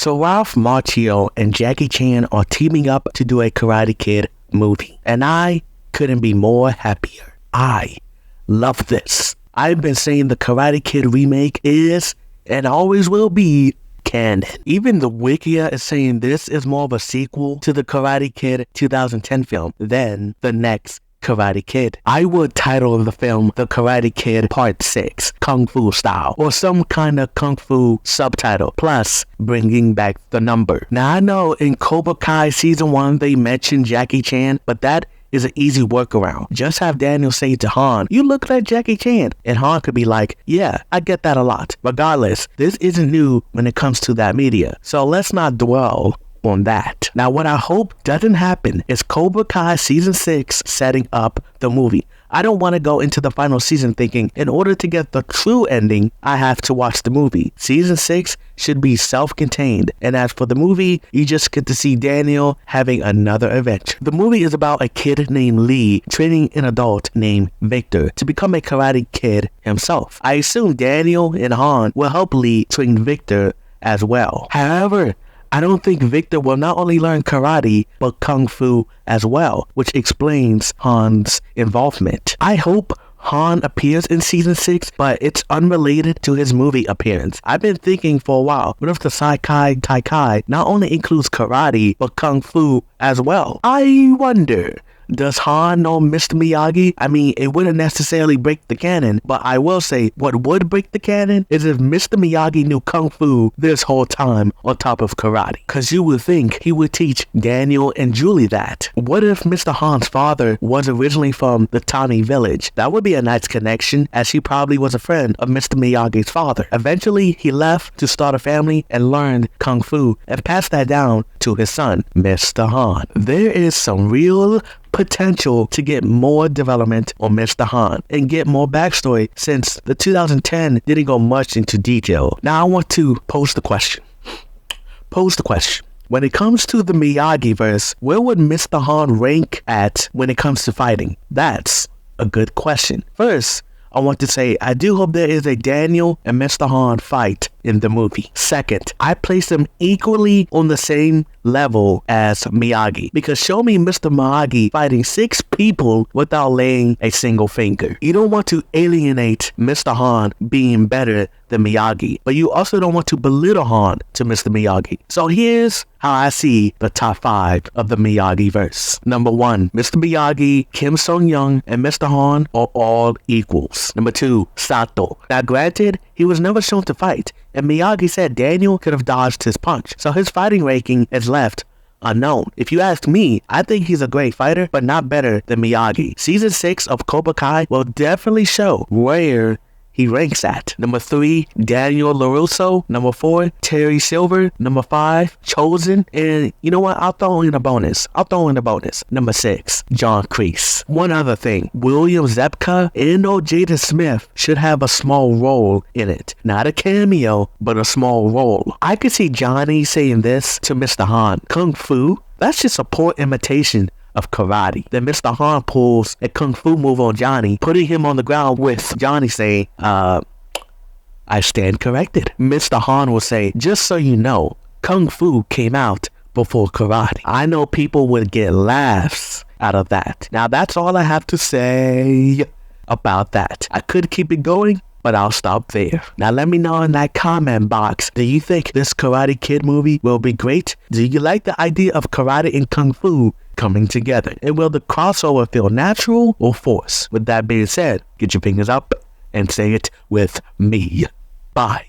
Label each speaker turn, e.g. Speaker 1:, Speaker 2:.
Speaker 1: So Ralph Macchio and Jackie Chan are teaming up to do a Karate Kid movie. And I couldn't be more happier. I love this. I've been saying the Karate Kid remake is, and always will be, canon. Even the Wikia is saying this is more of a sequel to the Karate Kid 2010 film than the next Karate Kid. I would title the film The Karate Kid Part 6, Kung Fu Style, or some kind of Kung Fu subtitle, plus bringing back the number. Now I know in Cobra Kai Season 1 they mentioned Jackie Chan, but that is an easy workaround. Just have Daniel say to Han, "You look like Jackie Chan," and Han could be like, "Yeah, I get that a lot." Regardless, this isn't new when it comes to that media, so let's not dwell on that. Now what I hope doesn't happen is Cobra Kai Season 6 setting up the movie. I don't want to go into the final season thinking, in order to get the true ending, I have to watch the movie. Season 6 should be self-contained, and as for the movie, you just get to see Daniel having another adventure. The movie is about a kid named Lee training an adult named Victor to become a Karate Kid himself. I assume Daniel and Han will help Lee train Victor as well. However, I don't think Victor will not only learn karate, but kung fu as well, which explains Han's involvement. I hope Han appears in Season 6, but it's unrelated to his movie appearance. I've been thinking for a while, what if the Saikai Taikai not only includes karate, but kung fu as well? I wonder, does Han know Mr. Miyagi? I mean, it wouldn't necessarily break the canon, but I will say what would break the canon is if Mr. Miyagi knew Kung Fu this whole time on top of karate. Cause you would think he would teach Daniel and Julie that. What if Mr. Han's father was originally from the Tani village? That would be a nice connection, as he probably was a friend of Mr. Miyagi's father. Eventually, he left to start a family and learned Kung Fu and passed that down to his son, Mr. Han. There is some real potential to get more development on Mr. Han and get more backstory, since the 2010 didn't go much into detail. Now I want to pose the question. When it comes to the Miyagi-Verse, where would Mr. Han rank at when it comes to fighting? That's a good question. First, I want to say I do hope there is a Daniel and Mr. Han fight in the movie. Second, I place them equally on the same level as Miyagi, because show me Mr. Miyagi fighting 6 people without laying a single finger. You don't want to alienate Mr. Han being better than Miyagi, but you also don't want to belittle Han to Mr. Miyagi. So here's how I see the top 5 of the Miyagi-Verse. Number 1, Mr. Miyagi, Kim Sung-young, and Mr. Han are all equals. Number 2, Sato. Now granted, he was never shown to fight, and Miyagi said Daniel could have dodged his punch, so his fighting ranking is left unknown. If you ask me, I think he's a great fighter, but not better than Miyagi. Season 6 of Cobra Kai will definitely show where he ranks at. Number 3, Daniel LaRusso. Number 4, Terry Silver. Number 5, Chosen. And you know what? I'll throw in a bonus. Number 6, John Kreese. One other thing, William Zabka and Jaden Smith should have a small role in it. Not a cameo, but a small role. I could see Johnny saying this to Mr. Han: Kung Fu? That's just a poor imitation of karate. Then Mr. Han pulls a kung fu move on Johnny, putting him on the ground with Johnny saying, I stand corrected. Mr. Han will say, just so you know, kung fu came out before karate. I know people would get laughs out of that. Now that's all I have to say about that. I could keep it going, but I'll stop there. Now let me know in that comment box, do you think this Karate Kid movie will be great? Do you like the idea of karate and kung fu coming together? And will the crossover feel natural or forced? With that being said, get your fingers up and say it with me. Bye.